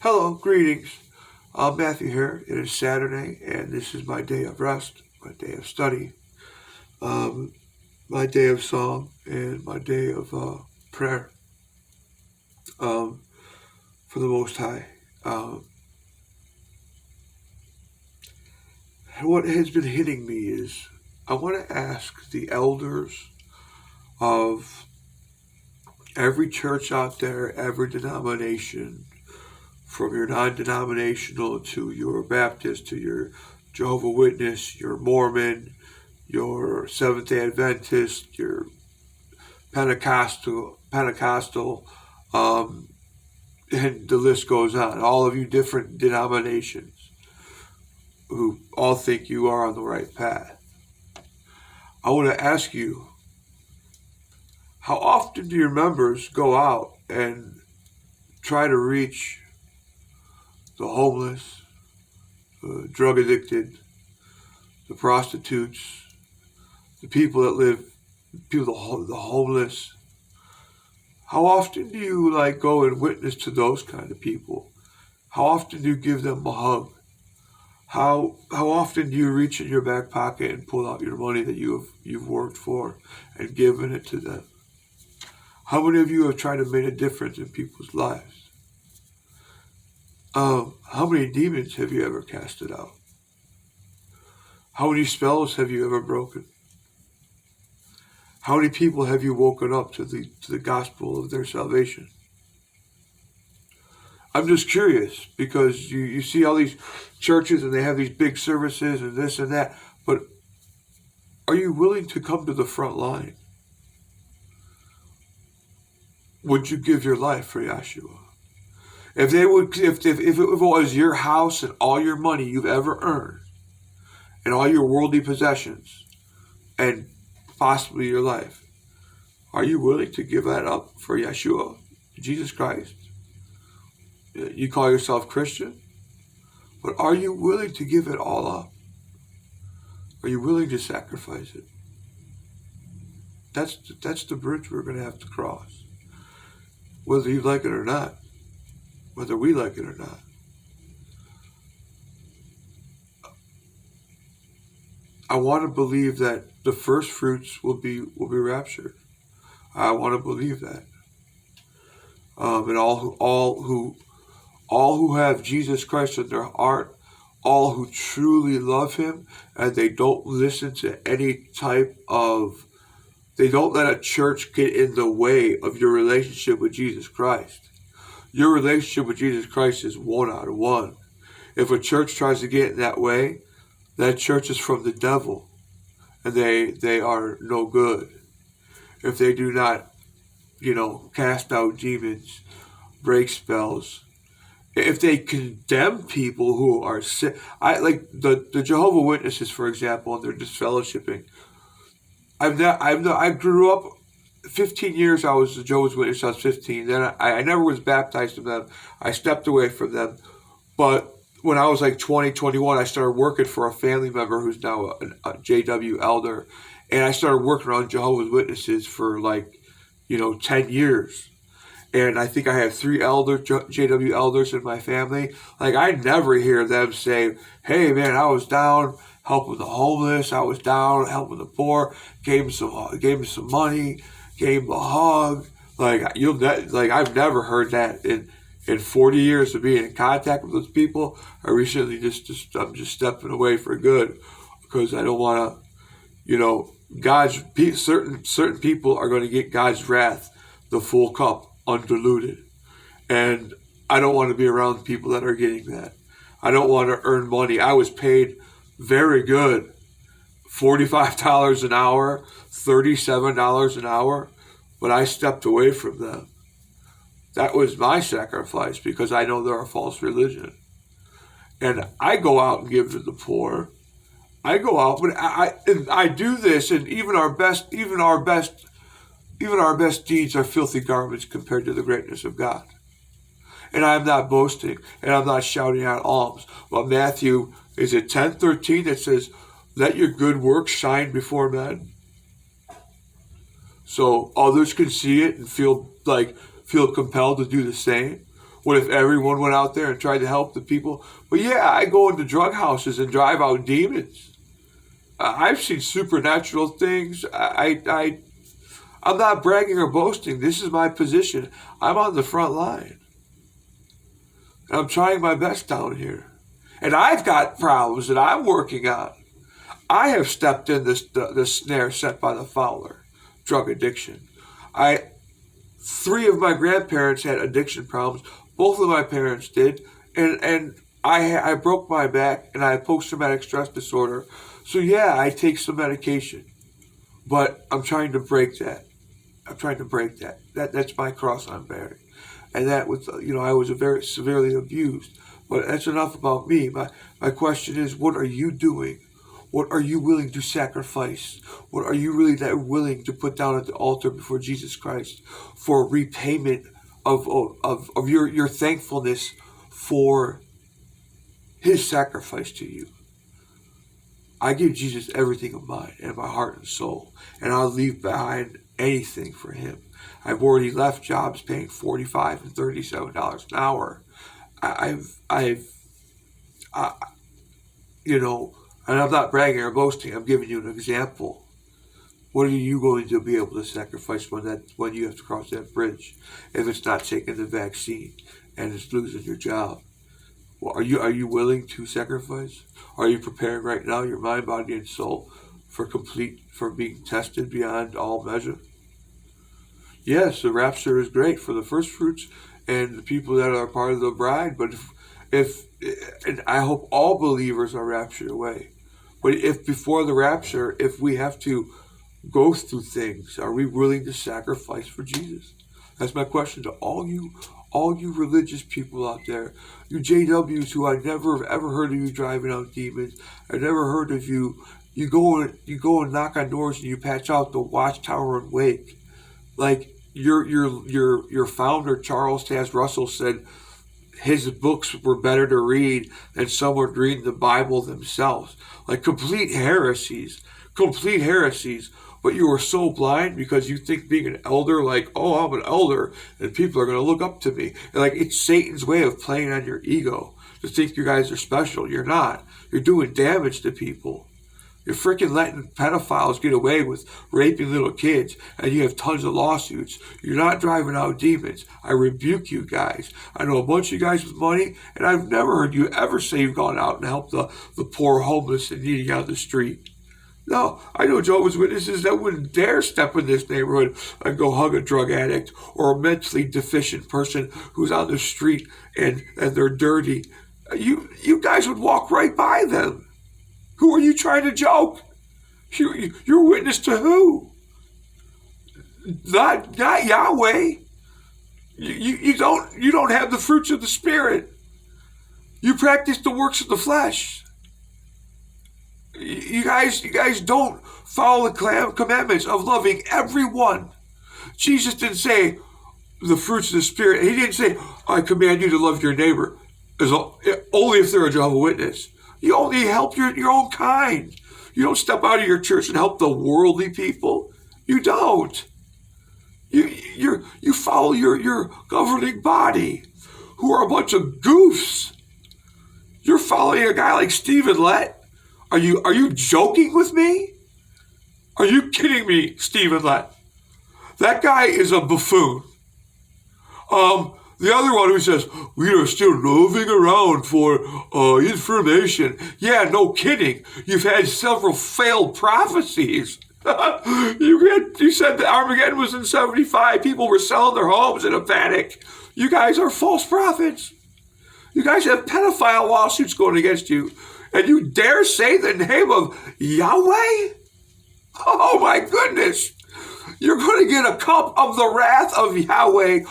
Hello, greetings. Matthew here. It is Saturday, and this is my day of rest, my day of study, my day of song, and my day of prayer um, for the Most High. What has been hitting me is I want to ask the elders of every church out there, every denomination, from your non-denominational to your Baptist to your Jehovah Witness, your Mormon, your Seventh-day Adventist, your Pentecostal, and the list goes on. All of you different denominations who all think you are on the right path. I want to ask you, how often do your members go out and try to reach the homeless, the drug addicted, the prostitutes, the people that live, the homeless? How often do you go and witness to those kind of people? How often do you give them a hug? How often do you reach in your back pocket and pull out your money that you've worked for and given it to them? How many of you have tried to make a difference in people's lives? How many demons have you ever casted out? How many spells have you ever broken? How many people have you woken up to the gospel of their salvation? I'm just curious, because you see all these churches and they have these big services and this and that, but are you willing to come to the front line? Would you give your life for Yeshua? If it was your house and all your money you've ever earned, and all your worldly possessions, and possibly your life, are you willing to give that up for Yeshua, Jesus Christ? You call yourself Christian, but are you willing to give it all up? Are you willing to sacrifice it? That's the bridge we're going to have to cross, whether you like it or not, whether we like it or not. I want to believe that the first fruits will be raptured. I want to believe that, and all who have Jesus Christ in their heart, all who truly love Him, and they don't listen to any they don't let a church get in the way of your relationship with Jesus Christ. Your relationship with Jesus Christ is one-on-one. If a church tries to get in that way, that church is from the devil, and they are no good. If they do not, cast out demons, break spells, if they condemn people who are sick, like the Jehovah Witnesses, for example, and they're disfellowshipping. I grew up 15 years. I was a Jehovah's Witness. I was 15. Then I never was baptized in them. I stepped away from them, but when I was 20, 21, I started working for a family member who's now a JW elder. And I started working around Jehovah's Witnesses for 10 years. And I think I have 3 JW elders in my family. I never hear them say, hey man, I was down helping the homeless. I was down helping the poor. Gave them some money, gave them a hug. I've never heard that in 40 years of being in contact with those people. I recently I'm just stepping away for good, because I don't want to, certain people are going to get God's wrath, the full cup, undiluted. And I don't want to be around people that are getting that. I don't want to earn money. I was paid very good, $45 an hour, $37 an hour, but I stepped away from them. That was my sacrifice, because I know they're a false religion. And I go out and give to the poor. I go out, but I do this, and even our best deeds are filthy garments compared to the greatness of God. And I'm not boasting, and I'm not shouting out alms. But Matthew, is it 10:13 that says, let your good works shine before men, so others can see it and feel compelled to do the same? What if everyone went out there and tried to help the people? But yeah, I go into drug houses and drive out demons. I've seen supernatural things. I'm not bragging or boasting. This is my position. I'm on the front line. I'm trying my best down here. And I've got problems that I'm working on. I have stepped in the snare set by the fowler, drug addiction. 3 of my grandparents had addiction problems. Both of my parents did. And I broke my back and I have post-traumatic stress disorder. So yeah, I take some medication. But I'm trying to break that. That's my cross I'm bearing. And that was, I was very severely abused. But that's enough about me. My question is, what are you doing? What are you willing to sacrifice? What are you really that willing to put down at the altar before Jesus Christ for repayment of your thankfulness for his sacrifice to you? I give Jesus everything of mine and my heart and soul, and I'll leave behind anything for him. I've already left jobs paying $45 and $37 an hour. And I'm not bragging or boasting. I'm giving you an example. What are you going to be able to sacrifice when you have to cross that bridge? If it's not taking the vaccine and it's losing your job, well, are you willing to sacrifice? Are you preparing right now your mind, body, and soul for being tested beyond all measure? Yes, the rapture is great for the first fruits and the people that are part of the bride, but and I hope all believers are raptured away. But if before the rapture, if we have to go through things, are we willing to sacrifice for Jesus? That's my question to all you religious people out there, you JWs who I never have ever heard of you driving out demons. I never heard of you. You go and knock on doors and you patch out the Watchtower and Wake. Like your founder Charles Taze Russell said, his books were better to read than someone reading the Bible themselves. Like complete heresies. But you are so blind because you think being an elder, like, oh, I'm an elder and people are going to look up to me. And like, it's Satan's way of playing on your ego to think you guys are special. You're not. You're doing damage to people. You're freaking letting pedophiles get away with raping little kids, and you have tons of lawsuits. You're not driving out demons. I rebuke you guys. I know a bunch of guys with money, and I've never heard you ever say you've gone out and helped the poor homeless and needy on the street. No, I know Jehovah's Witnesses that wouldn't dare step in this neighborhood and go hug a drug addict or a mentally deficient person who's on the street and they're dirty. You guys would walk right by them. Who are you trying to joke? You're witness to who? Not Yahweh. You don't have the fruits of the Spirit. You practice the works of the flesh. You guys don't follow the commandments of loving everyone. Jesus didn't say the fruits of the Spirit. He didn't say, I command you to love your neighbor, only if they're a Jehovah's Witness. You only help your own kind. You don't step out of your church and help the worldly people. You don't. You follow your governing body, who are a bunch of goofs. You're following a guy like Stephen Lett. Are you joking with me? Are you kidding me, Stephen Lett? That guy is a buffoon. The other one who says, we are still roving around for information. Yeah, no kidding. You've had several failed prophecies. You said that Armageddon was in 75. People were selling their homes in a panic. You guys are false prophets. You guys have pedophile lawsuits going against you. And you dare say the name of Yahweh? Oh my goodness. You're going to get a cup of the wrath of Yahweh,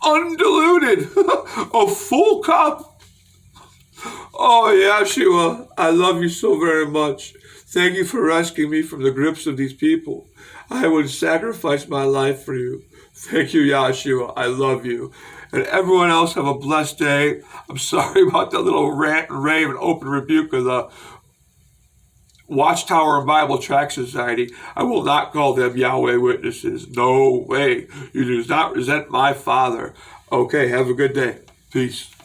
undiluted, a full cup. Oh, Yeshua, I love you so very much. Thank you for rescuing me from the grips of these people. I would sacrifice my life for you. Thank you, Yeshua. I love you. And everyone else have a blessed day. I'm sorry about that little rant and rave and open rebuke of the Watchtower and Bible Tract Society. I will not call them Yahweh Witnesses. No way. You do not resent my Father. Okay, have a good day. Peace.